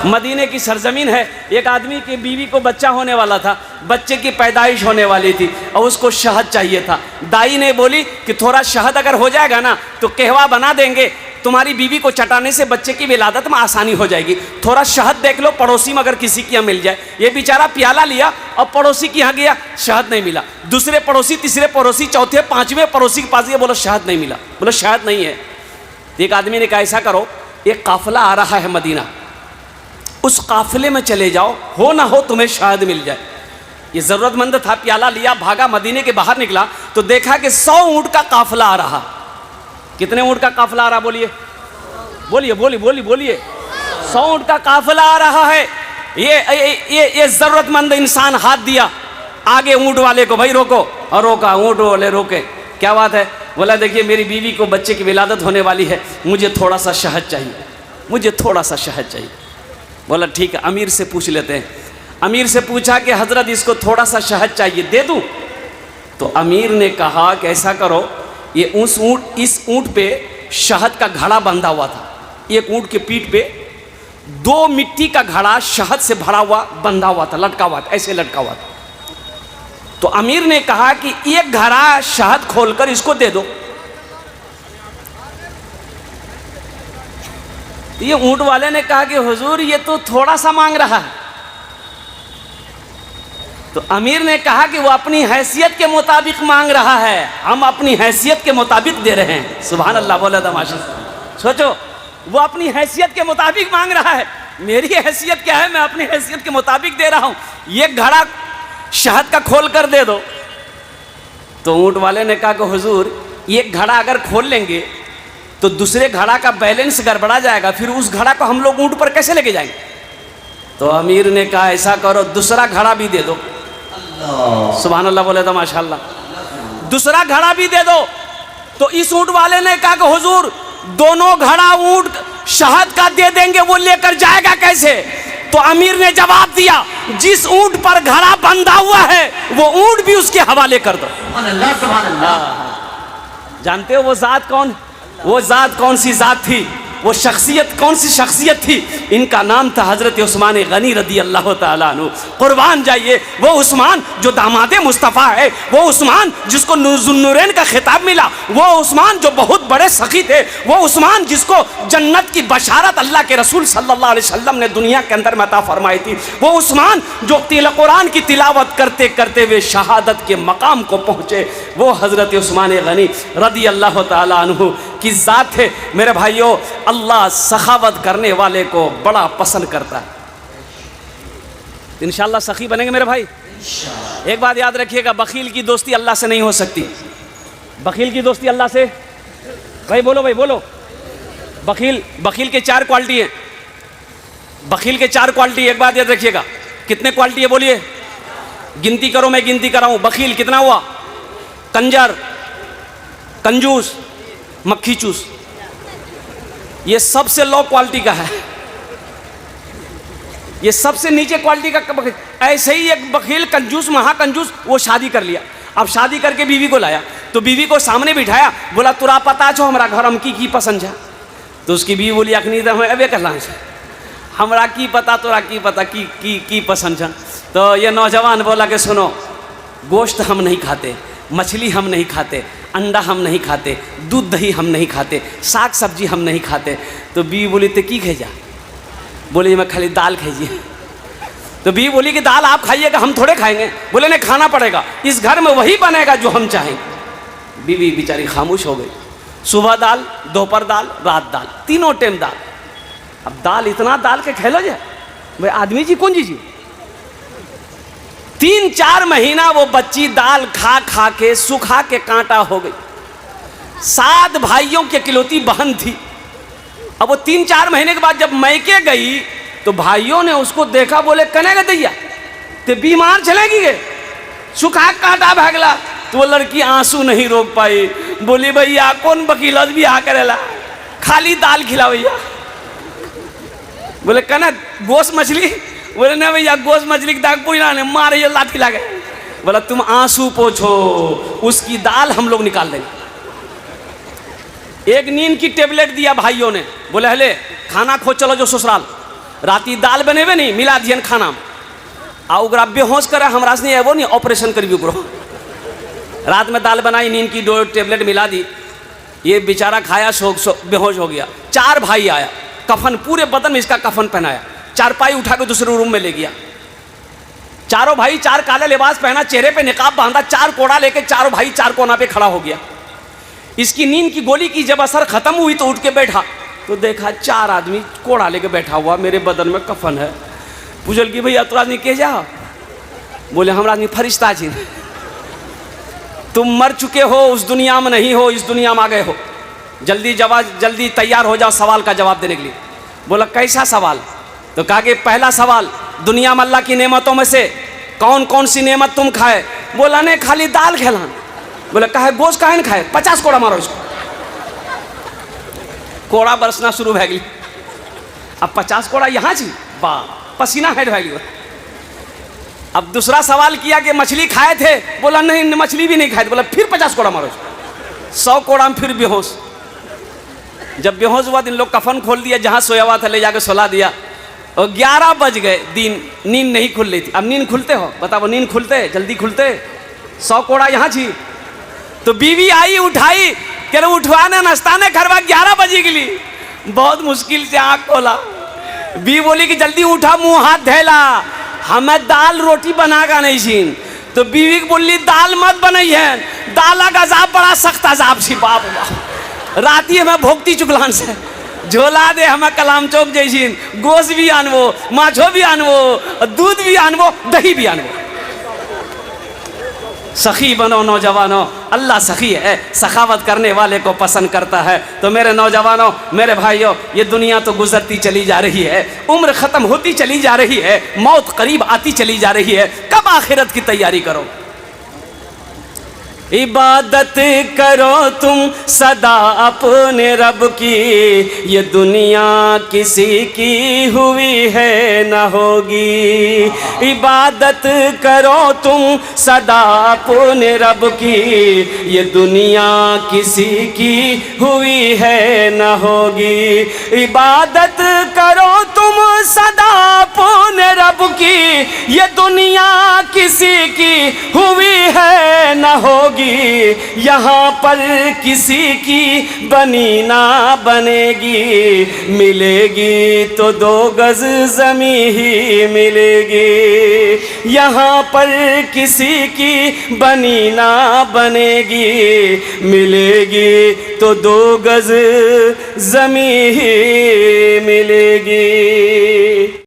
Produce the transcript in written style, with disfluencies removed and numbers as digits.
मदीने की सरजमीन है। एक आदमी की बीवी को बच्चा होने वाला था, बच्चे की पैदाइश होने वाली थी और उसको शहद चाहिए था। दाई ने बोली कि थोड़ा शहद अगर हो जाएगा ना तो कहवा बना देंगे, तुम्हारी बीवी को चटाने से बच्चे की विलादत में आसानी हो जाएगी। थोड़ा शहद देख लो पड़ोसी में अगर किसी के यहाँ मिल जाए। ये बेचारा प्याला लिया और पड़ोसी के यहाँ गया, शहद नहीं मिला। दूसरे पड़ोसी, तीसरे पड़ोसी, चौथे, पांचवें पड़ोसी के पास गया, बोलो शहद नहीं मिला, बोलो शहद नहीं है। एक आदमी ने कहा ऐसा करो, एक काफिला आ रहा है मदीना, उस काफिले में चले जाओ, हो ना हो तुम्हें शहद मिल जाए। ये ज़रूरतमंद था, प्याला लिया, भागा, मदीने के बाहर निकला तो देखा कि 100 ऊँट का काफिला आ रहा। कितने ऊँट का काफिला आ रहा? बोलिए बोलिए बोलिए बोलिए बोलिए। 100 ऊँट का काफिला आ रहा है। ये ज़रूरतमंद इंसान हाथ दिया आगे ऊँट वाले को, भाई रोको, और रोका, ऊँट वाले रोके, क्या बात है? बोला देखिए मेरी बीवी को बच्चे की विलादत होने वाली है, मुझे थोड़ा सा शहद चाहिए, मुझे थोड़ा सा शहद चाहिए। बोला ठीक है, अमीर से पूछ लेते हैं। अमीर से पूछा कि हज़रत इसको थोड़ा सा शहद चाहिए, दे दूँ? तो अमीर ने कहा कि ऐसा करो, ये इस ऊँट पे शहद का घड़ा बंधा हुआ था। एक ऊँट के पीठ पे 2 मिट्टी का घड़ा शहद से भरा हुआ बंधा हुआ था, लटका हुआ था, ऐसे लटका हुआ था। तो अमीर ने कहा कि एक घड़ा शहद खोलकर इसको दे दो। ये ऊँट वाले ने कहा कि हुजूर ये तो थोड़ा सा मांग रहा है। तो अमीर ने कहा कि वो अपनी हैसियत के मुताबिक मांग रहा है, हम अपनी हैसियत के मुताबिक दे रहे हैं। सुभान अल्लाह बोला तमाशा। सोचो, वो अपनी हैसियत के मुताबिक मांग रहा है, मेरी हैसियत क्या है, मैं अपनी हैसियत के मुताबिक दे रहा हूँ, ये घड़ा शहद का खोल कर दे दो। तो ऊँट वाले ने कहा कि हुजूर ये घड़ा अगर खोल लेंगे तो दूसरे घड़ा का बैलेंस गड़बड़ा जाएगा, फिर उस घड़ा को हम लोग ऊँट पर कैसे लेके जाएंगे? तो अमीर ने कहा ऐसा करो, दूसरा घड़ा भी दे दो। सुभान अल्लाह बोले तो माशाअल्लाह, दूसरा घड़ा भी दे दो। तो इस ऊँट वाले ने कहा कि हुजूर दोनों घड़ा ऊँट शहद का दे देंगे, वो लेकर जाएगा कैसे? तो अमीर ने जवाब दिया, जिस ऊँट पर घड़ा बंधा हुआ है वो ऊँट भी उसके हवाले कर दो। जानते हो वो जात कौन? वो जात कौन सी जात थी? वो शख्सियत कौन सी शख्सियत थी? इनका नाम था हज़रत उस्मान गनी रदी अल्लाह ताला अन्हु। कुर्बान जाइए, वो उस्मान जो दामादे मुस्तफ़ा है, वो उस्मान जिसको ज़ुन्नुरैन का खिताब मिला, वो उस्मान जो बहुत बड़े सखी थे, वो उस्मान जिसको जन्नत की बशारत अल्लाह के रसूल सल्लल्लाहु अलैहि वसल्लम ने दुनिया के अंदर में अता फरमाई थी, वो उस्मान जो कुरान की तिलावत करते करते वे शहादत के मकाम को पहुँचे, वो हज़रत उस्मान गनी रदी अल्लाह ताला अन्हु की ज़ात है। मेरे भाइयों, अल्लाह सखावत करने वाले को बड़ा पसंद करता है। इंशाअल्लाह सखी बनेंगे मेरे भाई। एक बात याद रखिएगा, बखील की दोस्ती अल्लाह से नहीं हो सकती। बखील की दोस्ती अल्लाह से, भाई बोलो, भाई बोलो। बखील के 4 क्वालिटी हैं। बखील के 4 क्वालिटी, एक बात याद रखिएगा। कितने क्वालिटी है बोलिए? गिनती करो, मैं गिनती कराऊं। बखील कितना हुआ? कंजर, कंजूस, मक्खी चूस, ये सबसे लो क्वालिटी का है, ये सबसे नीचे क्वालिटी का बखील। ऐसे ही एक बखील कंजूस, महाकंजूस, वो शादी कर लिया। अब शादी करके बीवी को लाया तो बीवी को सामने बिठाया, बोला तुरा पता छो हमारा घर हम की पसंद है? तो उसकी बीवी बोली अखनी तो हम अबे कर हमरा की पता, तोरा की पता की पसंद है? तो ये नौजवान बोला कि सुनो, गोश्त हम नहीं खाते, मछली हम नहीं खाते, अंडा हम नहीं खाते, दूध दही हम नहीं खाते, साग सब्जी हम नहीं खाते। तो बीवी बोली तो की खाई जा? बोली मैं खाली दाल खाइए। तो बीवी बोली कि दाल आप खाइएगा, हम थोड़े खाएंगे। बोले नहीं, खाना पड़ेगा, इस घर में वही बनेगा जो हम चाहेंगे। बीवी बेचारी खामोश हो गई। सुबह दाल, दोपहर दाल, रात दाल, तीनों टाइम दाल। अब दाल, इतना दाल के खेलो जाए भाई, आदमी जी कौन जी? 3-4 महीना वो बच्ची दाल खा खा के सुखा के कांटा हो गई। 7 भाइयों की इकलौती बहन थी। अब वो 3-4 महीने के बाद जब मैके गई तो भाइयों ने उसको देखा, बोले कने गए दैया ते बीमार चलेगी गे, सुखा कांटा भागला। तो वो लड़की आंसू नहीं रोक पाई, बोली भैया कौन वकीलत भी आ करेला, खाली दाल खिला भैया। बोले कना गोश्त मछली? बोले ना भैया गोश्त मछली की दाग पूरी ना मारे ये लाठी लगे। बोला तुम आंसू पोछो, उसकी दाल हम लोग निकाल देंगे। एक नींद की टेबलेट दिया भाइयों ने, बोले हले खाना खो चलो जो ससुराल। राती दाल बनेबे नहीं मिला दियन खाना आ ओकरा बेहोश करे हमरा से नहीं एबो नहीं ऑपरेशन करबी ओकरो। रात में दाल बनाई नींद की 2 टेबलेट मिला दी, ये बेचारा खाया बेहोश हो गया। 4 भाई आया, कफन पूरे बदन में इसका कफन पहनाया, चारपाई उठा के दूसरे रूम में ले गया। चारों भाई 4 काले लिबास पहना, चेहरे पे निकाब बांधा, 4 कोड़ा लेके चारों भाई 4 कोना पे खड़ा हो गया। इसकी नींद की गोली की जब असर खत्म हुई तो उठ के बैठा तो देखा 4 आदमी कोड़ा लेके बैठा हुआ, मेरे बदन में कफन है। पूछल कि भैया तो आदमी कह जा? बोले हम आदमी फरिश्ता जी, तुम मर चुके हो, उस दुनिया में नहीं हो, इस दुनिया में आ गए हो, जल्दी तैयार हो जाओ सवाल का जवाब देने के लिए। बोला कैसा सवाल? तो कहा कि पहला सवाल, दुनिया में अल्लाह की नेमतों में से कौन कौन सी नेमत तुम खाए? बोला नहीं खाली दाल खेलान। बोला कहे गोश्त काहे न खाए? 50 कोड़ा मारो इसको। कोड़ा बरसना शुरू भै गई। अब 50 कोड़ा यहाँ जी बा पसीना हेड भै गई। अब दूसरा सवाल किया कि मछली खाए थे? बोला नहीं मछली भी नहीं खाए थे। बोला फिर 50 कोड़ा मारो इसको। 100 कोड़ा में फिर बेहोश। जब बेहोश हुआ दिन लोग कफन खोल दिया, जहाँ सोया हुआ था ले जाकर सुला दिया और 11 बज गए, दिन नींद नहीं खुल रही थी। अब नींद खुलते हो बताओ? नींद खुलते जल्दी खुलते? 100 कोड़ा यहाँ छी। तो बीवी आई उठाई, कह रहे उठवाने नाश्ताने करवा 11 बजे के लिए। बहुत मुश्किल से आँख खोला। बीवी बोली कि जल्दी उठा, मुँह हाथ धैला, हमें दाल रोटी बनागा नहीं छीन। तो बीवी बोली दाल मत बनाई है, दाल का अजाब बड़ा सख्त अजाब सी। बाप राती हमें भोगती चुगलान से झोला दे, हमें कलाम चौक जैसी गोश्त भी आनवो, माछो भी आनवो, दूध भी आनवो, दही भी आनवो। सखी बनो नौजवानों, अल्लाह सखी है, सखावत करने वाले को पसंद करता है। तो मेरे नौजवानों, मेरे भाइयों, ये दुनिया तो गुजरती चली जा रही है, उम्र ख़त्म होती चली जा रही है, मौत करीब आती चली जा रही है। कब आखिरत की तैयारी करो? इबादत करो तुम सदा अपने रब की, ये दुनिया किसी की हुई है न होगी। इबादत करो तुम सदा अपने रब की, ये दुनिया किसी की हुई है न होगी। इबादत करो तुम सदा अपने रब की, ये दुनिया किसी की हुई है न होगी। यहाँ पर किसी की बनी ना बनेगी, मिलेगी तो 2 गज ज़मीं ही मिलेगी। यहाँ पर किसी की बनी ना बनेगी, मिलेगी तो 2 गज ज़मीं ही मिलेगी।